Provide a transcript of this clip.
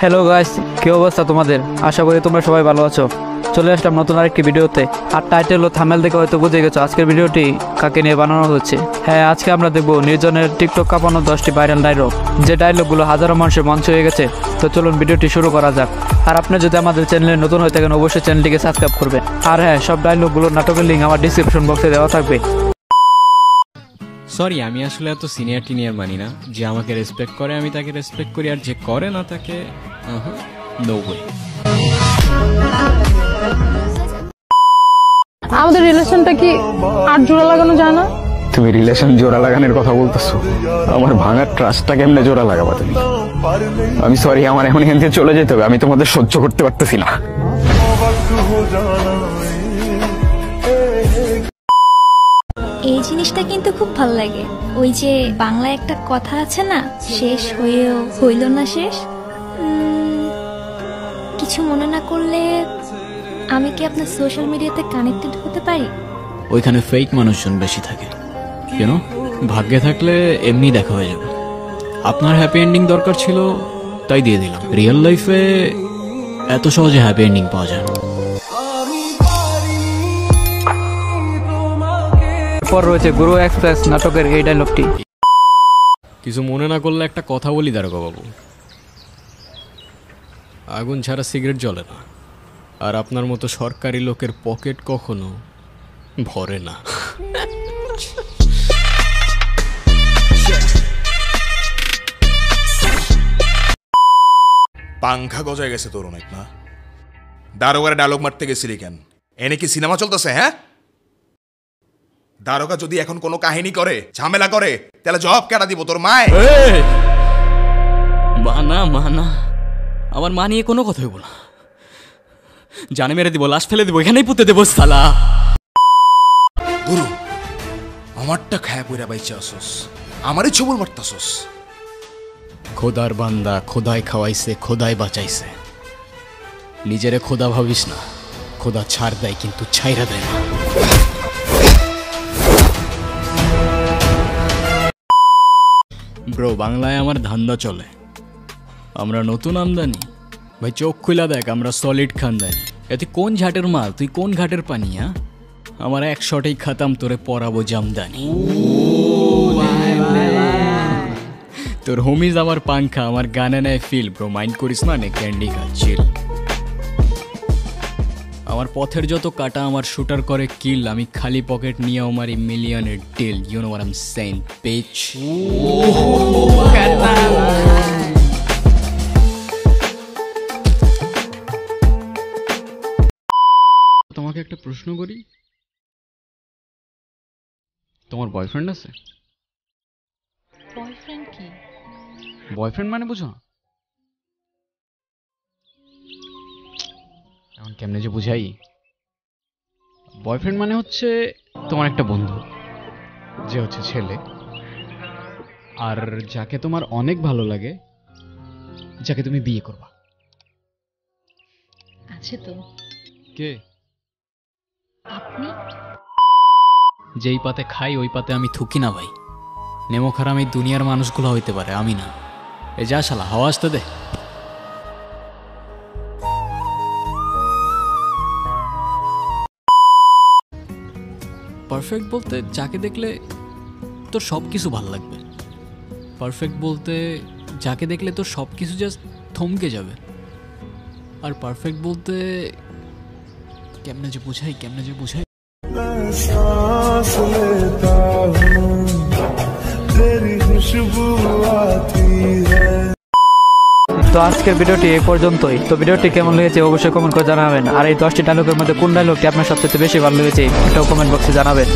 Hello guys, কি অবস্থা তোমাদের? আশা করি তোমরা সবাই ভালো আছো। চলে আসলাম নতুন আরেকটি ভিডিওতে। আর টাইটেল ও থাম্বনেল দেখে হয়তো বুঝে গেছো আজকের ভিডিওটি কাকে নিয়ে বানানো হচ্ছে। হ্যাঁ, আজকে আমরা দেখবো নির্জনের টিকটক কাঁপানো 10টি ভাইরাল ডায়লগ, যে ডায়লগগুলো হাজারো মানুষের মঞ্চ হয়ে গেছে। তো চলুন ভিডিওটি শুরু করা যাক। আর আপনি যদি আমাদের চ্যানেলে নতুন হয়ে থাকেন অবশ্যই চ্যানেলটিকে সাবস্ক্রাইব করবেন। আর হ্যাঁ, সব ডায়লগগুলোর নাটকের লিঙ্ক আমার ডিসক্রিপশন বক্সে দেওয়া থাকবে। সরি, আমি আসলে এত সিনিয়র টিনিয়র মানি না। যে আমাকে রেসপেক্ট করে আমি তাকে রেসপেক্ট করি, আর যে করে না তাকে নো ওয়ে। আমাদের রিলেশনটা কি আর জোড়া লাগানো যায় না? তুমি রিলেশন জোড়া লাগানোর কথা বলতেছো? আমার ভাঙার ট্রাস্টটা কেমনে জোড়া লাগাবা তুমি? আমি সরি, আমার এখন এখান থেকে চলে যেতে হবে। আমি তোমাদের সহ্য করতে পারতেছি না। এই জিনিসটা কিন্তু খুব ভালো লাগে। ওই যে বাংলায় একটা কথা আছে না, শেষ হয়েও হইল না শেষ। কিছু মনে না করলে আমি কি আপনার সোশ্যাল মিডিয়াতে কানেক্টেড হতে পারি? ওইখানে ফেক মানুষজন বেশি থাকে, কেন? ভাগ্যে থাকলে এমনি দেখা হয়ে যাবে। আপনার হ্যাপি এন্ডিং দরকার ছিল তাই দিয়ে দিলাম। রিয়েল লাইফে এত সহজে হ্যাপি এন্ডিং পাওয়া যায় না। পর রয়েছে গুরু এক্সপ্রেস নাটকের এই ডায়লগটি। কিছু মনে না করলে একটা কথা বলি দারোগা বাবু, আগুন ছাড়া সিগারেট জ্বলে না, আর আপনার মতো সরকারি লোকের পকেট কখনো ভরে না। পাংখা গজায় গেছে তোর অনেক না? দারোগারে ডায়লগ মারতে গেছিলি কেন? এনে কি সিনেমা চলতেছে? হ্যাঁ, দারোগা যদি এখন কোনো কাহিনী করে, ঝামেলা করে, তাহলে জবাব কেটা দিব তোর মায়? মানা মানা, আমার মা নিয়ে কোনো কথা হইব না। জানে মেরে দিব, লাশ ফেলে দিব, এখানেই পুঁতে দেবো সালা। গুরু, আমারটা খায় পইরা বাইচা আসস, আমারই ছবল মারতাছস। খোদার বান্দা, খোদাই খাওয়াইছে, খোদাই বাঁচাইছে। নিজেরে খোদা ভাবিস না, খোদা ছাড় দেয় কিন্তু ছাইরা দেয় না। ব্রো, বাংলায় আমার ধান্দা চলে। আমরা নতুন আমদানি ভাই, চোখ খুলা দেখ, আমরা সলিড খানদানি। এতে কোন ঝাটের মাল, তুই কোন ঘাটের পানি? আমার এক শটেই খাতাম, তোরে পরাবো জামদানি। তোর হোমিজ আমার পাংখা, আমার গানে নেয় ফিল। ব্রো মাইন্ড করিস না, নে ক্যান্ডি খা, চিল। আমার পথের যত কাটা আমার শুটার করে কিল। আমি খালি পকেট নিয়ে আমার মিলিয়নের deal. You know what I am saying, bitch. তোমাকে একটা প্রশ্ন করি, তোমার বয়ফ্রেন্ড আছে? বয়ফ্রেন্ড কি? বয়ফ্রেন্ড মানে বুঝো না? এখন কেমনে যে বুঝাই। বয়ফ্রেন্ড মানে হচ্ছে তোমার একটা বন্ধু, যে হচ্ছে ছেলে, আর যাকে তোমার অনেক ভালো লাগে, যাকে তুমি বিয়ে করবা। আছে তো। কে? আপনি? যেই পাতে খাই ওই পাতে আমি থুকি না ভাই। নেমো খারাম এই দুনিয়ার মানুষগুলো হইতে পারে, আমি না। এ যা শালা, হাওয়া আসতে দে। পারফেক্ট বলতে যাকে দেখলে তোর সব কিছু ভালো লাগবে। পারফেক্ট বলতে যাকে দেখলে তোর সব কিছু জাস্ট থমকে যাবে। আর পারফেক্ট বলতে কেমনে যে বুঝাই। তো আজকের ভিডিওটি এই পর্যন্তই। তো ভিডিওটি কেমন লেগেছে অবশ্যই কমেন্ট করে জানাবেন। আর এই 10টি ডায়লগের মধ্যে কোন ডায়লগটি আপনার সবচেয়ে বেশি ভালো লেগেছে এটাও কমেন্ট বক্সে জানাবেন।